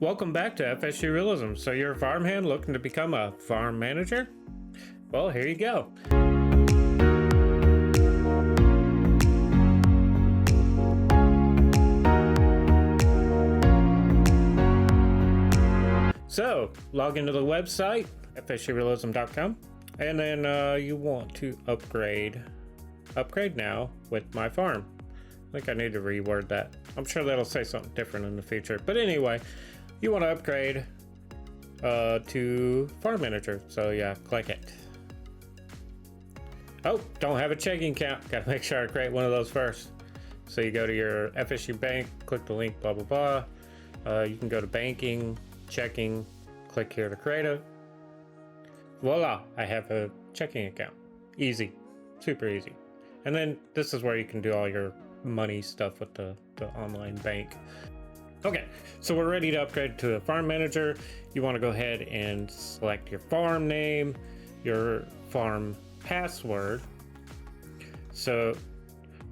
Welcome back to FSG Realism. So you're a farmhand looking to become a farm manager? Well, here you go. So log into the website, fsgrealism.com, and then you want to upgrade now with my farm. I think I need to reword that. I'm sure that'll say something different in the future. But anyway, you want to upgrade to farm manager. So yeah, click it. Oh, don't have a checking account. Got to make sure I create one of those first. So you go to your FSG bank, click the link, blah, blah, blah. You can go to banking, checking, click here to create it. Voila, I have a checking account. Easy, super easy. And then this is where you can do all your money stuff with the online bank. Okay, so we're ready to upgrade to a farm manager. You want to go ahead and select your farm name, your farm password. So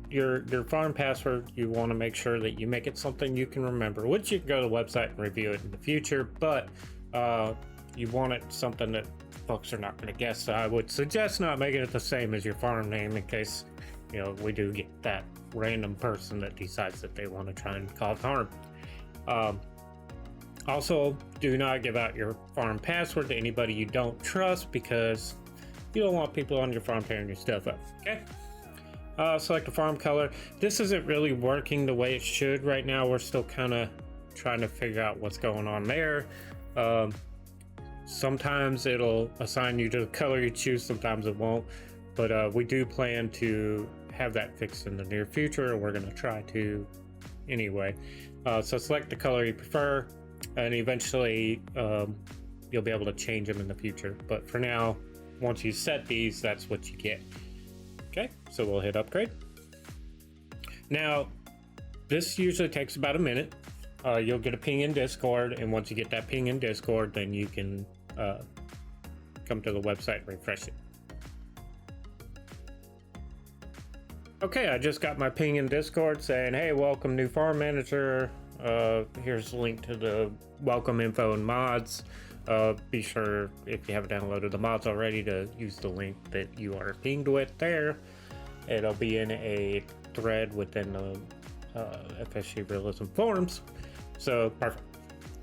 your farm password, you want to make sure that you make it something you can remember, which you can go to the website and review it in the future, but you want it something that folks are not going to guess. So I would suggest not making it the same as your farm name in case, you know, we do get that random person that decides that they want to try and cause harm. Also, do not give out your farm password to anybody you don't trust because you don't want people on your farm tearing your stuff up. Okay. Select the farm color. This isn't really working the way it should right now. We're still kind of trying to figure out what's going on there. Sometimes it'll assign you to the color you choose, sometimes it won't. But we do plan to have that fixed in the near future. We're going to try to anyway. So select the color you prefer, and eventually you'll be able to change them in the future. But for now, once you set these, that's what you get. Okay, so we'll hit upgrade. Now, this usually takes about a minute. You'll get a ping in Discord, and once you get that ping in Discord, then you can come to the website and refresh it. Okay, I just got my ping in Discord saying, hey, welcome new farm manager. Here's a link to the welcome info and mods. Be sure, if you haven't downloaded the mods already, to use the link that you are pinged with there. It'll be in a thread within the FSG Realism forums. So, perfect.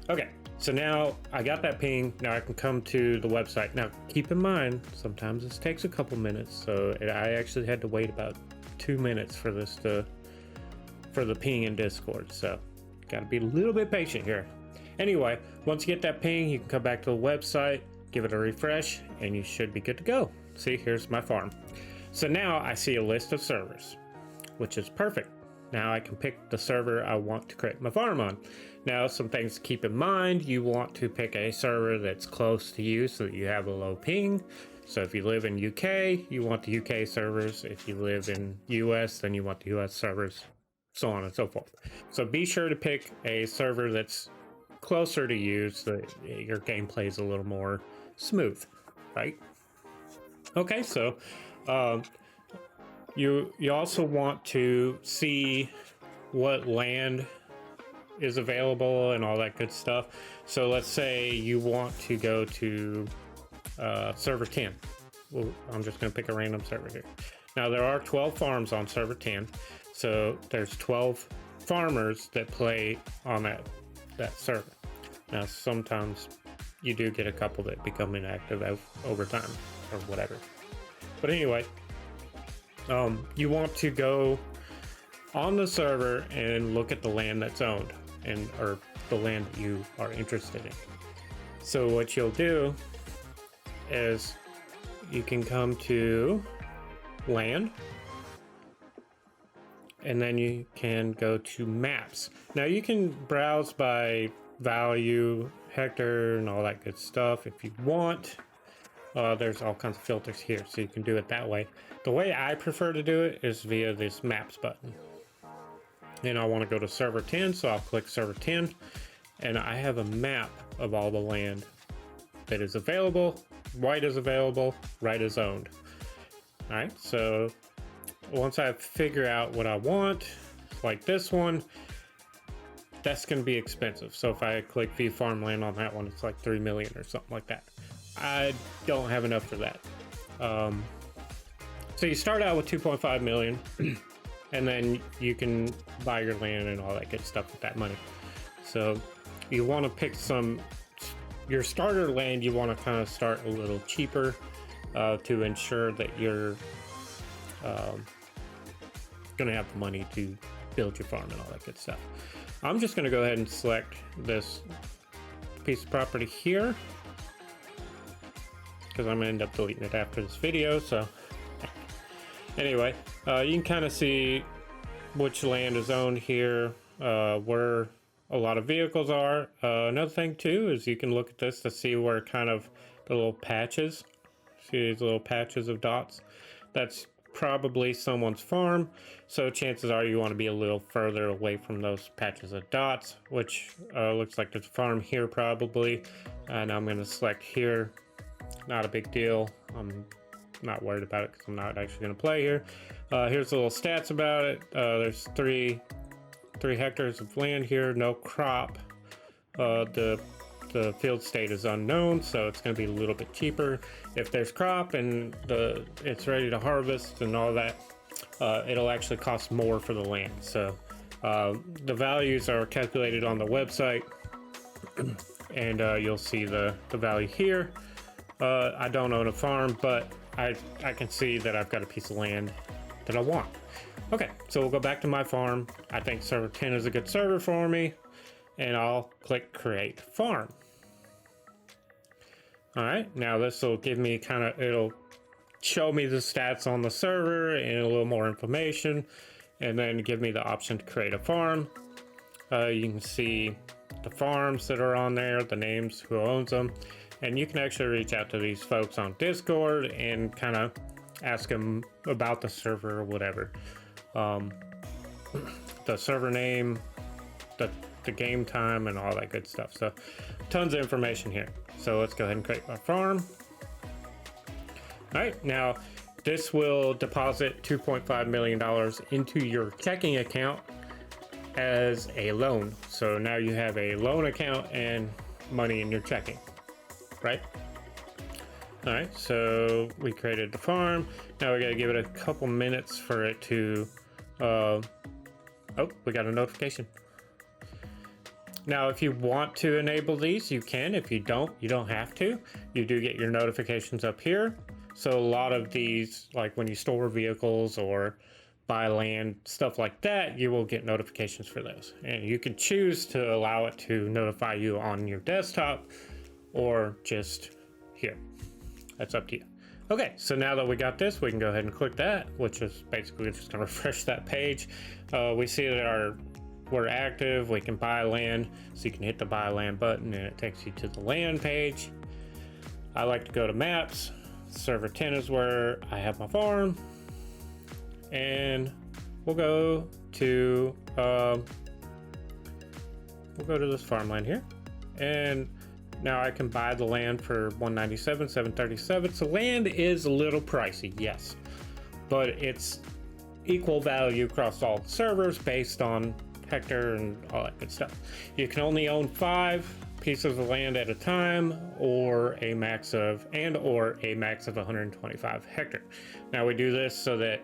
Okay, so now I got that ping. Now I can come to the website. Now, keep in mind, sometimes this takes a couple minutes. So I actually had to wait about 2 minutes for this for the ping in Discord. So, gotta be a little bit patient here. Anyway, once you get that ping, you can come back to the website, give it a refresh, and you should be good to go. See, here's my farm. So now I see a list of servers, which is perfect. Now I can pick the server I want to create my farm on. Now, some things to keep in mind. You want to pick a server that's close to you so that you have a low ping. So if you live in UK, you want the UK servers. If you live in US, then you want the US servers, so on and so forth. So be sure to pick a server that's closer to you so that your gameplay is a little more smooth, right? Okay, so you also want to see what land is available and all that good stuff. So let's say you want to go to server 10. Well, I'm just going to pick a random server here. Now there are 12 farms on server 10, so there's 12 farmers that play on that server. Now sometimes you do get a couple that become inactive over time or whatever. But anyway, you want to go on the server and look at the land that's owned or the land that you are interested in. So what you'll do is you can come to land, and then you can go to maps. Now you can browse by value, hectare, and all that good stuff if you want. There's all kinds of filters here, so you can do it that way. The way I prefer to do it is via this maps button. And I want to go to server 10, so I'll click server 10, and I have a map of all the land that is available. White is available, right is owned. All right, so once I figure out what I want, like this one, that's going to be expensive. So if I click view farmland on that one, it's like 3 million or something like that. I don't have enough for that. So you start out with 2.5 million and then you can buy your land and all that good stuff with that money. So you want to pick your starter land, you want to kind of start a little cheaper to ensure that you're going to have the money to build your farm and all that good stuff. I'm just going to go ahead and select this piece of property here because I'm going to end up deleting it after this video. So anyway, you can kind of see which land is owned here, where a lot of vehicles are. Another thing too is you can look at this to see where kind of the little patches, see these little patches of dots, that's probably someone's farm. So chances are you want to be a little further away from those patches of dots, which looks like there's a farm here probably, and I'm going to select here. Not a big deal. I'm not worried about it because I'm not actually going to play here. Here's the little stats about it. There's 3 hectares of land here, no crop. The field state is unknown, so it's going to be a little bit cheaper. If there's crop and it's ready to harvest and all that, it'll actually cost more for the land. So the values are calculated on the website, and you'll see the value here. I don't own a farm, but I can see that I've got a piece of land that I want. Okay, so we'll go back to my farm. I think server 10 is a good server for me, and I'll click create farm. All right, now this will give me it'll show me the stats on the server and a little more information, and then give me the option to create a farm. You can see the farms that are on there, the names, who owns them, and you can actually reach out to these folks on Discord and kind of ask them about the server or whatever. The server name, the game time, and all that good stuff. So tons of information here. So let's go ahead and create my farm. All right, now this will deposit $2.5 million into your checking account as a loan. So now you have a loan account and money in your checking, right? All right, so we created the farm. Now we gotta give it a couple minutes for it to, oh, we got a notification. Now, if you want to enable these, you can. If you don't, you don't have to. You do get your notifications up here. So a lot of these, like when you store vehicles or buy land, stuff like that, you will get notifications for those. And you can choose to allow it to notify you on your desktop or just here. That's up to you. Okay, so now that we got this, we can go ahead and click that, which is basically just gonna refresh that page. We see that we're active, we can buy land, so you can hit the buy land button and it takes you to the land page. I like to go to maps. Server 10 is where I have my farm, and we'll go to this farmland here, and now I can buy the land for $197, $737. So land is a little pricey, yes, but it's equal value across all the servers based on hectare and all that good stuff. You can only own 5 pieces of land at a time, or a max of 125 hectare. Now we do this so that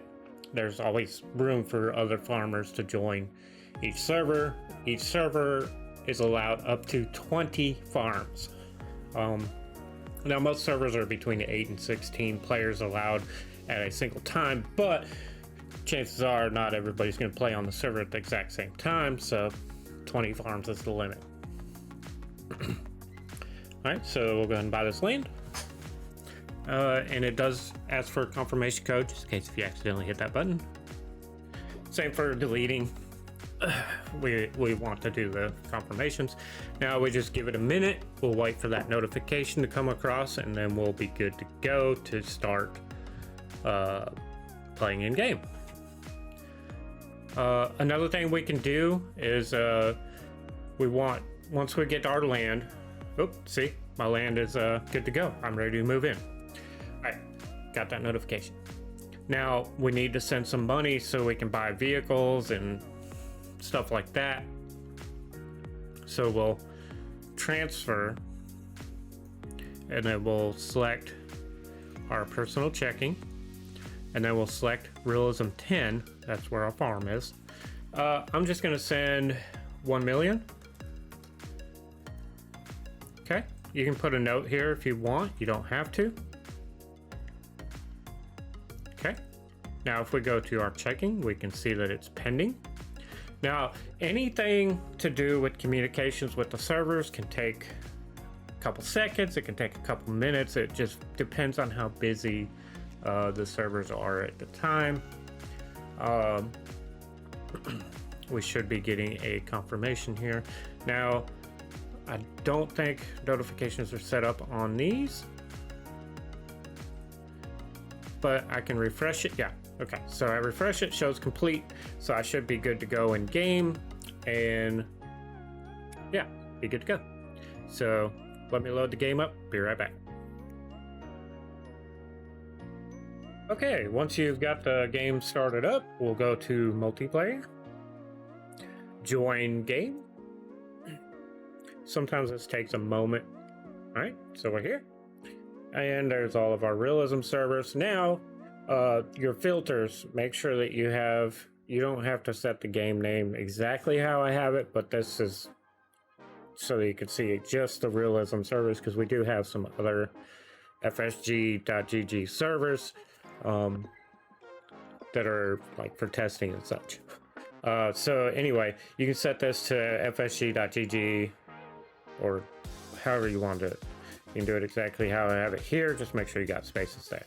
there's always room for other farmers to join each server. Each server is allowed up to 20 farms. Now most servers are between 8 and 16 players allowed at a single time, but chances are not everybody's going to play on the server at the exact same time, so 20 farms is the limit. Alright, so we'll go ahead and buy this land. And it does ask for a confirmation code, just in case if you accidentally hit that button. Same for deleting. We want to do the confirmations. Now we just give it a minute. We'll wait for that notification to come across, and then we'll be good to go to start playing in game. Another thing we can do is once we get our land, see, my land is good to go. I'm ready to move in. All right, got that notification. Now we need to send some money so we can buy vehicles and stuff like that. So we'll transfer, and then we'll select our personal checking, and then we'll select Realism 10. That's where our farm is. I'm just going to send 1 million. Okay, you can put a note here if you want. You don't have to. Okay, now if we go to our checking, we can see that it's pending. Now, anything to do with communications with the servers can take a couple seconds, it can take a couple minutes. It just depends on how busy the servers are at the time. We should be getting a confirmation here. Now, I don't think notifications are set up on these, but I can refresh it. Yeah, okay, so I refresh it, shows complete, so I should be good to go in game, and yeah, be good to go. So let me load the game up, be right back. Okay, once you've got the game started up, we'll go to multiplayer, join game. Sometimes this takes a moment. All right, so we're here, and there's all of our realism servers. Now, your filters, make sure that you don't have to set the game name exactly how I have it, but this is so that you can see just the realism servers, because we do have some other FSG.gg servers that are like for testing and such. So anyway, you can set this to FSG.gg or however you want to do it. You can do it exactly how I have it here. Just make sure you got spaces there.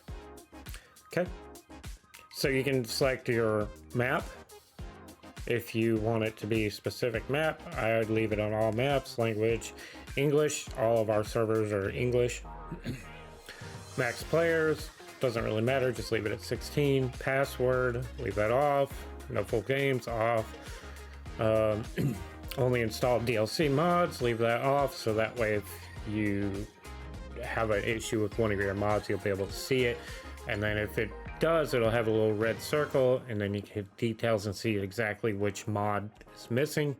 Okay. So you can select your map. If you want it to be a specific map, I would leave it on all maps. Language, English. All of our servers are English. Max players, doesn't really matter. Just leave it at 16. Password, leave that off. No full games, off. Only installed DLC mods, leave that off, so that way if you have an issue with one of your mods, you'll be able to see it. And then if it does, it'll have a little red circle, and then you can hit details and see exactly which mod is missing.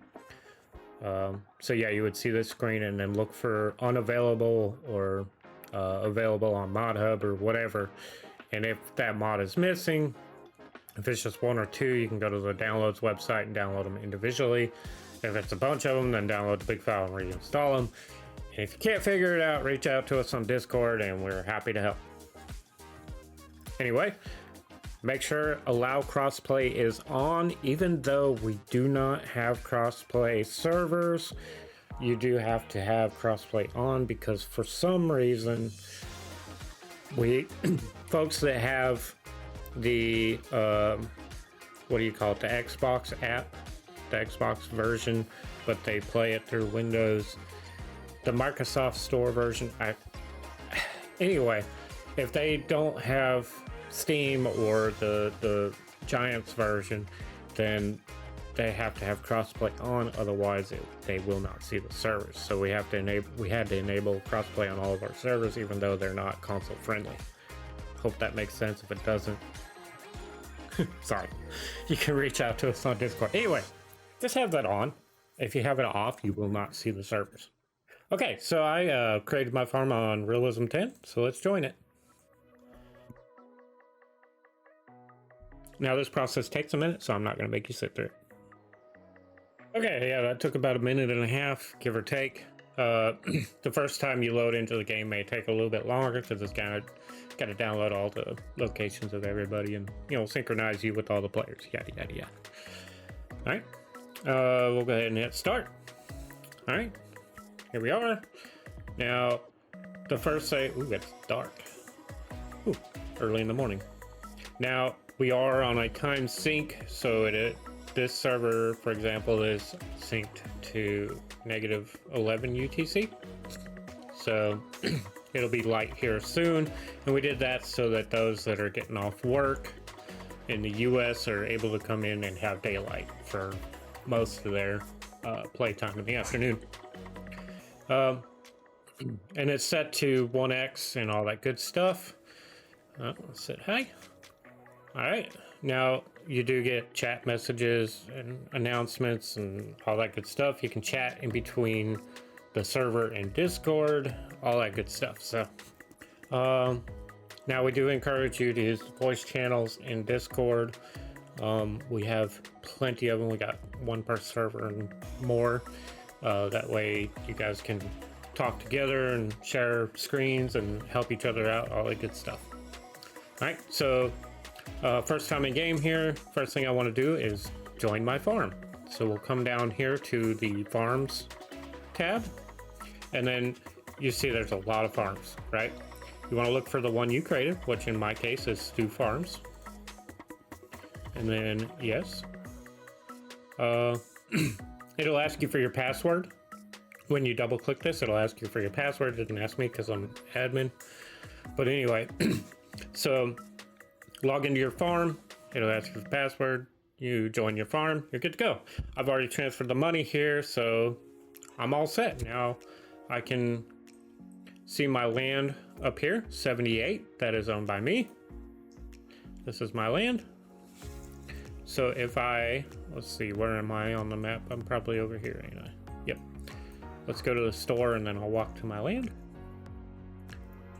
So yeah, you would see this screen and then look for unavailable or available on Mod Hub or whatever. And if that mod is missing, if it's just one or two, you can go to the downloads website and download them individually. If it's a bunch of them, then download the big file and reinstall them. And if you can't figure it out, reach out to us on Discord and we're happy to help. Anyway, make sure allow crossplay is on. Even though we do not have crossplay servers, you do have to have crossplay on, because for some reason, we folks that have the what do you call it, the Xbox app, the Xbox version, but they play it through Windows, the Microsoft Store version. Anyway, if they don't have Steam or the Giants version, then they have to have crossplay on, otherwise they will not see the servers. So we had to enable crossplay on all of our servers, even though they're not console friendly. Hope that makes sense. If it doesn't, sorry, you can reach out to us on Discord. Anyway, just have that on. If you have it off, you will not see the servers. Okay, so I created my farm on Realism 10, so let's join it. Now this process takes a minute, so I'm not going to make you sit through it. Okay, yeah, that took about a minute and a half, give or take. The first time you load into the game may take a little bit longer, because it's got to download all the locations of everybody and, you know, synchronize you with all the players, yada yada yada. All right, we'll go ahead and hit start. All right, here we are. Now the first say, ooh, it's dark. Ooh, early in the morning. Now we are on a time sync, so this server, for example, is synced to -11 UTC. So it'll be light here soon. And we did that so that those that are getting off work in the US are able to come in and have daylight for most of their playtime in the afternoon. And it's set to 1x and all that good stuff. Let's hit hi. All right, Now you do get chat messages and announcements and all that good stuff. You can chat in between the server and Discord, all that good stuff. So now we do encourage you to use the voice channels in Discord. We have plenty of them. We got one per server and more. That way you guys can talk together and share screens and help each other out, all that good stuff. All right, so first time in game here, first thing I want to do is join my farm. So we'll come down here to the farms tab, and then you see there's a lot of farms, right? You want to look for the one you created, which in my case is Stu Farms. And then yes, it'll ask you for your password. When you double click this, it'll ask you for your password. It didn't ask me because I'm admin. But anyway, so log into your farm. It'll ask you for the password. You join your farm. You're good to go. I've already transferred the money here, so I'm all set. Now I can see my land up here, 78. That is owned by me. This is my land. So if let's see, where am I on the map? I'm probably over here, ain't I? Yep. Let's go to the store and then I'll walk to my land.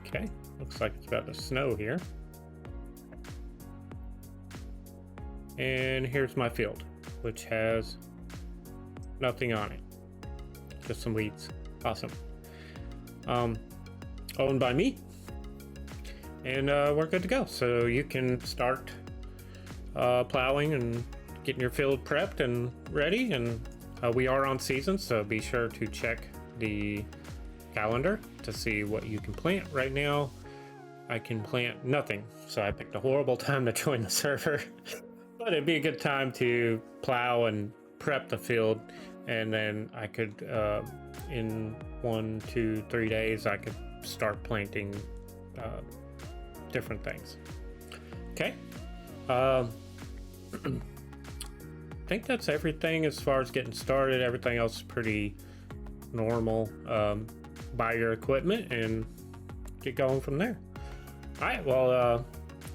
Okay, looks like it's about to snow here. And here's my field, which has nothing on it. Just some weeds. Awesome. Owned by me. And we're good to go. So you can start plowing and getting your field prepped and ready. And we are on season, so be sure to check the calendar to see what you can plant. Right now, I can plant nothing, so I picked a horrible time to join the server. But it'd be a good time to plow and prep the field, and then I could, in 1, 2, 3 days, I could start planting different things. Okay. I think that's everything as far as getting started. Everything else is pretty normal. Buy your equipment and get going from there. All right, well,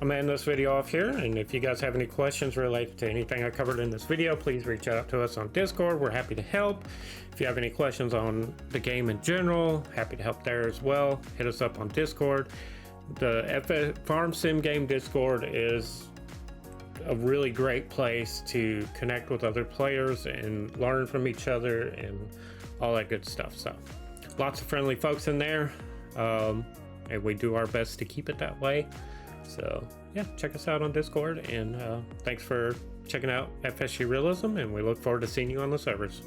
I'm gonna end this video off here, and if you guys have any questions related to anything I covered in this video, please reach out to us on Discord. We're happy to help. If you have any questions on the game in general, happy to help there as well. Hit us up on Discord. The Farm Sim Game Discord is a really great place to connect with other players and learn from each other and all that good stuff. So lots of friendly folks in there, and we do our best to keep it that way. So yeah, check us out on Discord, and thanks for checking out FSG Realism, and we look forward to seeing you on the servers.